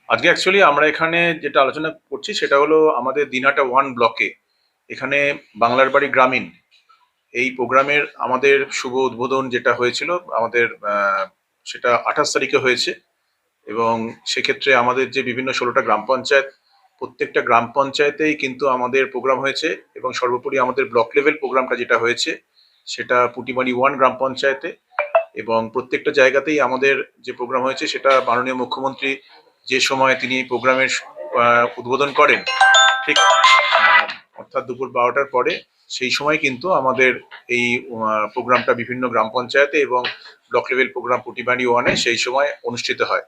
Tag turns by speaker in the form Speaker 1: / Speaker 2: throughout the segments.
Speaker 1: আজকে অ্যাকচুয়ালি আমরা এখানে যেটা আলোচনা করছি সেটা হলো আমাদের দিনহাটা 1 ব্লকে এখানে বাংলার বাড়ি গ্রামীণ এই প্রোগ্রামের আমাদের শুভ উদ্বোধন যেটা হয়েছিল আমাদের সেটা 28 তারিখে হয়েছে। এবং সেক্ষেত্রে আমাদের যে বিভিন্ন 16টা গ্রাম পঞ্চায়েত, প্রত্যেকটা গ্রাম পঞ্চায়েতেই কিন্তু আমাদের প্রোগ্রাম হয়েছে। এবং সর্বোপরি আমাদের ব্লক লেভেল প্রোগ্রামটা যেটা হয়েছে সেটা পুটিমারি 1 গ্রাম পঞ্চায়েতে। এবং প্রত্যেকটা জায়গাতেই আমাদের যে প্রোগ্রাম হয়েছে সেটা মাননীয় মুখ্যমন্ত্রী যে সময় তিনি এই প্রোগ্রামের উদ্বোধন করেন, ঠিক অর্থাৎ দুপুর 12টার পরে, সেই সময় কিন্তু আমাদের এই প্রোগ্রামটা বিভিন্ন গ্রাম পঞ্চায়েতে এবং ব্লক লেভেল প্রোগ্রাম পুটিমারি 1-এ সেই সময় অনুষ্ঠিত হয়।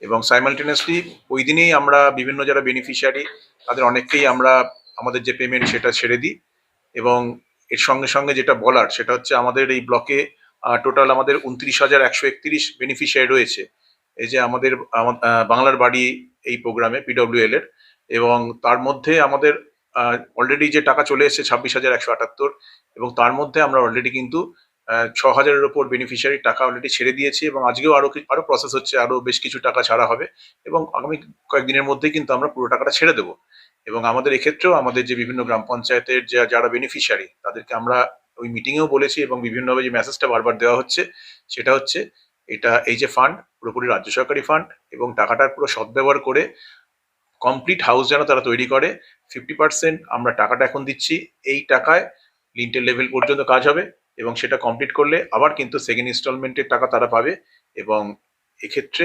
Speaker 1: এবং সাইমালটেনিয়াসলি ওই দিনেই আমরা বিভিন্ন যারা বেনিফিশিয়ারি তাদের অনেককেই আমরা আমাদের যে পেমেন্ট সেটা ছেড়ে দিই। এবং এর সঙ্গে সঙ্গে যেটা বলার সেটা হচ্ছে আমাদের এই ব্লকে টোটাল আমাদের 29,131 বেনিফিশিয়ারি রয়েছে। এই যে আমাদের বাংলার বাড়ি এই প্রোগ্রামে পিডব্লিউএল এর। এবং তার মধ্যে আমাদের অলরেডি যে টাকা চলে এসেছে 26,178, এবং তার মধ্যে আমরা অলরেডি কিন্তু 6,000-এর ওপর বেনিফিশিয়ারির টাকা অলরেডি ছেড়ে দিয়েছি। এবং আজকেও আরো প্রসেস হচ্ছে, আরো বেশ কিছু টাকা ছাড়া হবে এবং আগামী কয়েকদিনের মধ্যেই কিন্তু আমরা পুরো টাকাটা ছেড়ে দেবো। এবং আমাদের এক্ষেত্রেও আমাদের যে বিভিন্ন গ্রাম পঞ্চায়েতের যারা বেনিফিশিয়ারি তাদেরকে আমরা ওই মিটিংয়েও বলেছি এবং বিভিন্নভাবে যে মেসেজটা বারবার দেওয়া হচ্ছে সেটা হচ্ছে এটা, এই যে ফান্ড পুরোপুরি রাজ্য সরকারি ফান্ড এবং টাকাটার পুরো সদ্ব্যবহার করে কমপ্লিট হাউস যেন তারা তৈরি করে। 50% আমরা টাকাটা এখন দিচ্ছি, এই টাকায় লিন্টেল লেভেল পর্যন্ত কাজ হবে এবং সেটা কমপ্লিট করলে আবার কিন্তু সেকেন্ড ইনস্টলমেন্টের টাকা তারা পাবে। এবং এক্ষেত্রে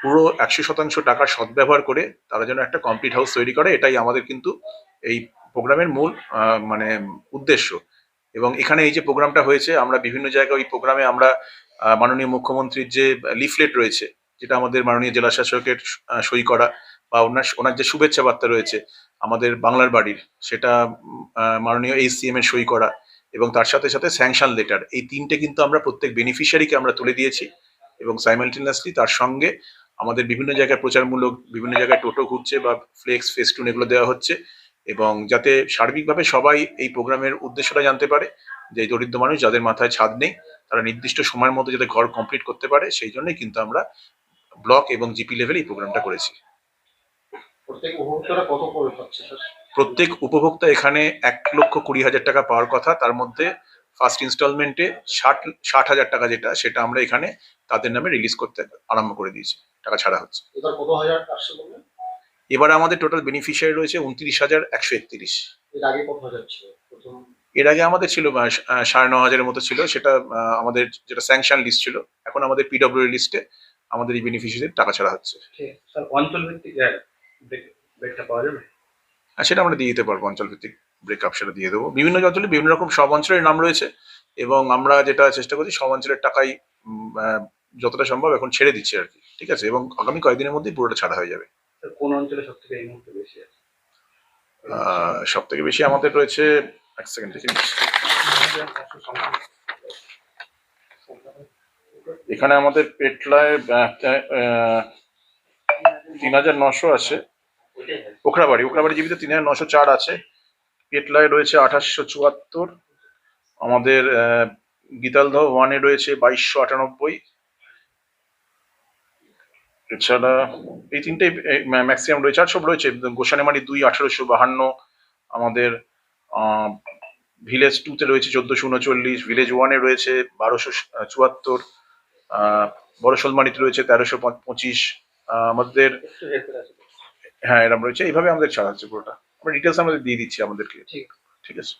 Speaker 1: পুরো 100% টাকার সদ্ব্যবহার করে তারা যেন একটা কমপ্লিট হাউস তৈরি করে, এটাই আমাদের কিন্তু এই প্রোগ্রামের মূল মানে উদ্দেশ্য। এবং এখানে এই যে প্রোগ্রামটা হয়েছে, আমরা বিভিন্ন জায়গায় ওই প্রোগ্রামে আমরা মাননীয় মুখ্যমন্ত্রীর যে লিফলেট রয়েছে, যেটা আমাদের মাননীয় জেলা শাসকের সই করা, বা ওনার যে শুভেচ্ছা বার্তা রয়েছে আমাদের বাংলার বাড়ির, সেটা মাননীয় এইচসিএম এর সই করা, এবং তার সাথে সাথে স্যাংশন লেটার, এই তিনটে কিন্তু আমরা প্রত্যেক বেনিফিশিয়ারিকে আমরা তুলে দিয়েছি। এবং সাইমালটেনিয়াসলি তার সঙ্গে আমাদের বিভিন্ন জায়গায় প্রচারমূলক বিভিন্ন জায়গায় টোটো ঘুরছে বা ফ্লেক্স ফেস্টুন এগুলো দেওয়া হচ্ছে। এবং যাতে সার্বিকভাবে সবাই এই প্রোগ্রামের উদ্দেশ্যটা জানতে পারে, যে এই দরিদ্র মানুষ যাদের মাথায় ছাদ নেই তারা নির্দিষ্ট সময়ের মধ্যে যাতে ঘর কমপ্লিট করতে পারে, সেই জন্যই কিন্তু আমরা ব্লক এবং জিপি লেভেলে এই প্রোগ্রামটা করেছি। প্রত্যেক উপভোক্তা এখানে 1,20,000 টাকা পাওয়ার কথা, তার মধ্যে ফার্স্ট ইনস্টলমেন্টে 60,000 টাকা যেটা, সেটা আমরা এখানে তাদের নামে রিলিজ করতে আরম্ভ করে দিয়েছি, টাকা ছাড়া হচ্ছে। এবার আমাদের টোটাল বেনিফিশিয়ারি রয়েছে 29,131। এর আগে আমাদের ছিল 9,500-এর মতো ছিল, সেটা আমাদের যেটা স্যাংশন লিস্ট ছিল। এখন আমাদের পিডব্লিউ লিস্টে আমাদের এই বেনিফিশিয়ারিদের টাকা ছাড়া হচ্ছে।
Speaker 2: অঞ্চল ভিত্তিক ব্রেকটা পাওয়া যাবে?
Speaker 1: সেটা আমরা দিয়ে দিতে পারবো, অঞ্চল ভিত্তিক ব্রেকআপ সেটা দিয়ে দেবো। বিভিন্ন অঞ্চলে বিভিন্ন রকম সব অঞ্চলের নাম রয়েছে এবং আমরা যেটা চেষ্টা করছি সব অঞ্চলের টাকাই যতটা সম্ভব এখন ছেড়ে দিচ্ছি আর কি, ঠিক আছে। এবং আগামী কয়েকদিনের মধ্যেই পুরোটা ছাড়া হয়ে যাবে।
Speaker 2: কোন অঞ্চলে সব থেকে এই মুহূর্তে বেশি আছে?
Speaker 1: সব থেকে বেশি আমাদের রয়েছে, এক সেকেন্ড দেখি, এখানে আমাদের পেটলায় 3,900 আছে, ওখরাবাড়ি জীবিত 3,904 আছে, পেটলায় রয়েছে 2,874, আমাদের গীতালদহ 1-এ রয়েছে 2,298। এছাড়া এই তিনটেই ম্যাক্সিমাম রয়েছে, আর সব রয়েছে। গোসানেমারি 2 1,852, আমাদের ভিলেজ 2-তে রয়েছে 1,439, ভিলেজ 1-এ রয়েছে 1,274, বড়শোলমারিতে রয়েছে 1,325, আমাদের হ্যাঁ এরকম রয়েছে। এইভাবে আমাদের ছাড়া হচ্ছে পুরোটা, আমরা ডিটেলস আমাদের দিয়ে দিচ্ছি আমাদেরকে, ঠিক আছে।